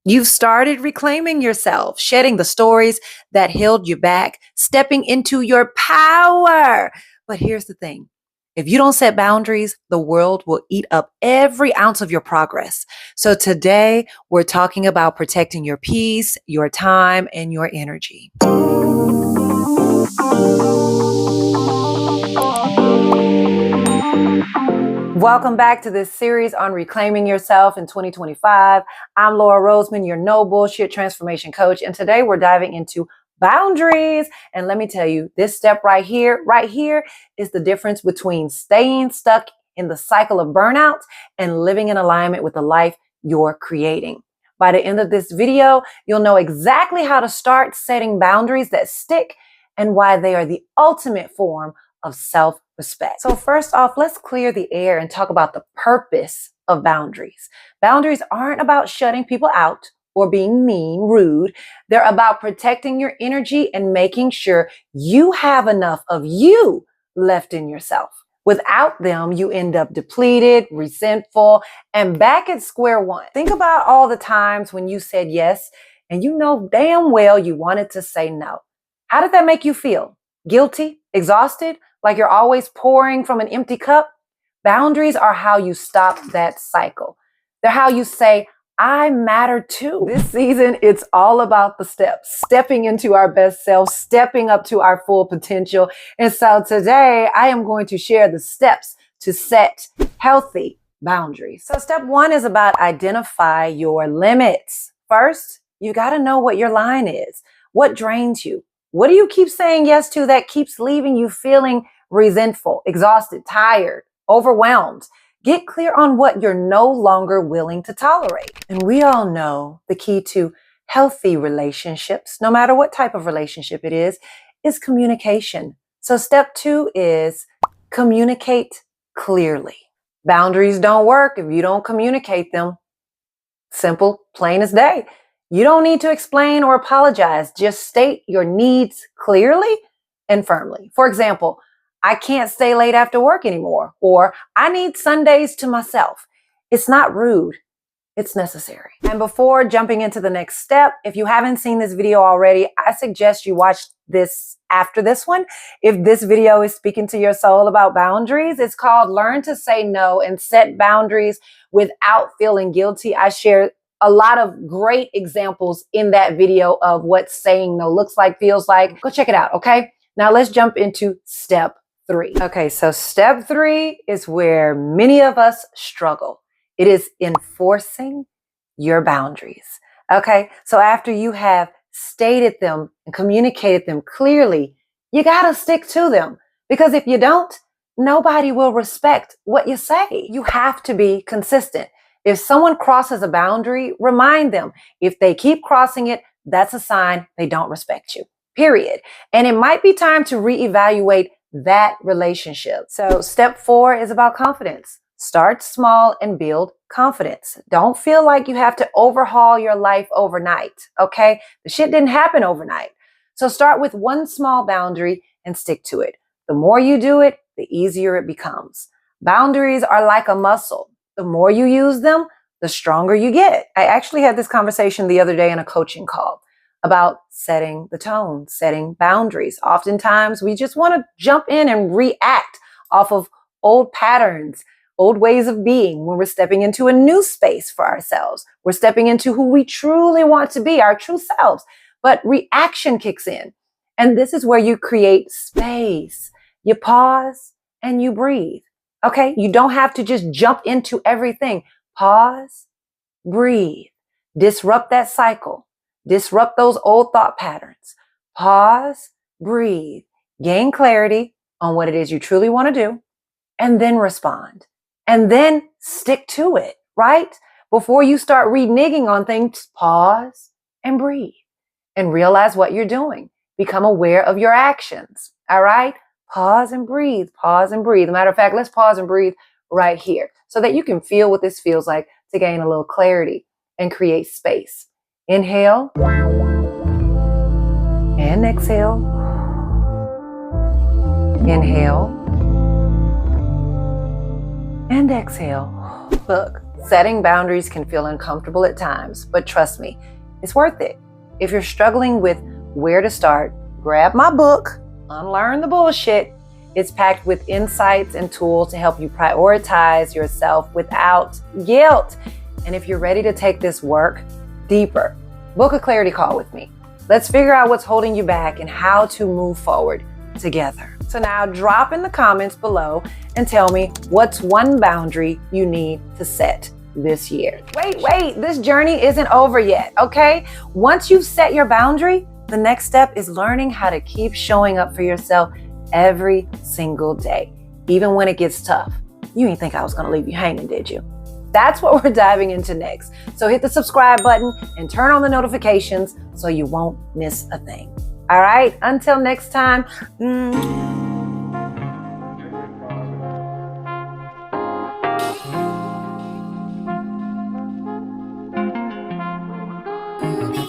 You've started reclaiming yourself, shedding the stories that held you back, stepping into your power. But here's the thing. If you don't set boundaries, the world will eat up every ounce of your progress. So today we're talking about protecting your peace, your time, and your energy. Welcome back to this series on reclaiming yourself in 2025. I'm Laura Roseman, your no bullshit transformation coach. And today we're diving into boundaries. And let me tell you, this step right here is the difference between staying stuck in the cycle of burnout and living in alignment with the life you're creating. By the end of this video, you'll know exactly how to start setting boundaries that stick and why they are the ultimate form of self-respect. So first off, let's clear the air and talk about the purpose of boundaries. Boundaries aren't about shutting people out or being mean, rude. They're about protecting your energy and making sure you have enough of you left in yourself. Without them, you end up depleted, resentful, and back at square one. Think about all the times when you said yes, and you know damn well you wanted to say no. How did that make you feel? Guilty? Exhausted? Like you're always pouring from an empty cup? Boundaries are how you stop that cycle. They're how you say, I matter too. This season, it's all about the steps, stepping into our best self, stepping up to our full potential. And so today, I am going to share the steps to set healthy boundaries. So step one is about identify your limits. First, you got to know what your line is. What drains you? What do you keep saying yes to that keeps leaving you feeling resentful, exhausted, tired, overwhelmed? Get clear on what you're no longer willing to tolerate. And we all know the key to healthy relationships, no matter what type of relationship it is communication. So step two is communicate clearly. Boundaries don't work if you don't communicate them. Simple, plain as day. You don't need to explain or apologize. Just state your needs clearly and firmly. For example, I can't stay late after work anymore, or I need Sundays to myself. It's not rude. It's necessary. And before jumping into the next step, if you haven't seen this video already, I suggest you watch this after this one. If this video is speaking to your soul about boundaries, it's called Learn to Say No and Set Boundaries Without Feeling Guilty. I share a lot of great examples in that video of what saying no looks like, feels like. Go check it out, okay? Now let's jump into step three. Okay, so step three is where many of us struggle. It is enforcing your boundaries. Okay, so after you have stated them and communicated them clearly, you gotta stick to them. Because if you don't, nobody will respect what you say. You have to be consistent. If someone crosses a boundary, remind them. If they keep crossing it, that's a sign they don't respect you, period. And it might be time to reevaluate that relationship. So step four is about confidence. Start small and build confidence. Don't feel like you have to overhaul your life overnight, okay? The shit didn't happen overnight. So start with one small boundary and stick to it. The more you do it, the easier it becomes. Boundaries are like a muscle. The more you use them, the stronger you get. I actually had this conversation the other day in a coaching call about setting the tone, setting boundaries. Oftentimes, we just want to jump in and react off of old patterns, old ways of being when we're stepping into a new space for ourselves. We're stepping into who we truly want to be, our true selves. But reaction kicks in. And this is where you create space. You pause and you breathe. Okay, you don't have to just jump into everything. Pause, breathe, disrupt that cycle, disrupt those old thought patterns. Pause, breathe, gain clarity on what it is you truly want to do, and then respond. And then stick to it, right? Before you start reneging on things, pause and breathe and realize what you're doing. Become aware of your actions, all right? Pause and breathe, pause and breathe. As a matter of fact, let's pause and breathe right here so that you can feel what this feels like to gain a little clarity and create space. Inhale and exhale. Inhale and exhale. Look, Setting boundaries can feel uncomfortable at times, but trust me, it's worth it. If you're struggling with where to start, grab my book, Unlearn the Bullshit. It's packed with insights and tools to help you prioritize yourself without guilt. And if you're ready to take this work deeper, book a clarity call with me. Let's figure out what's holding you back and how to move forward together. So now drop in the comments below and tell me what's one boundary you need to set this year. Wait, this journey isn't over yet, okay? Once you've set your boundary, the next step is learning how to keep showing up for yourself every single day, even when it gets tough. You didn't think I was gonna leave you hanging, did you? That's what we're diving into next. So hit the subscribe button and turn on the notifications so you won't miss a thing. All right, until next time. Be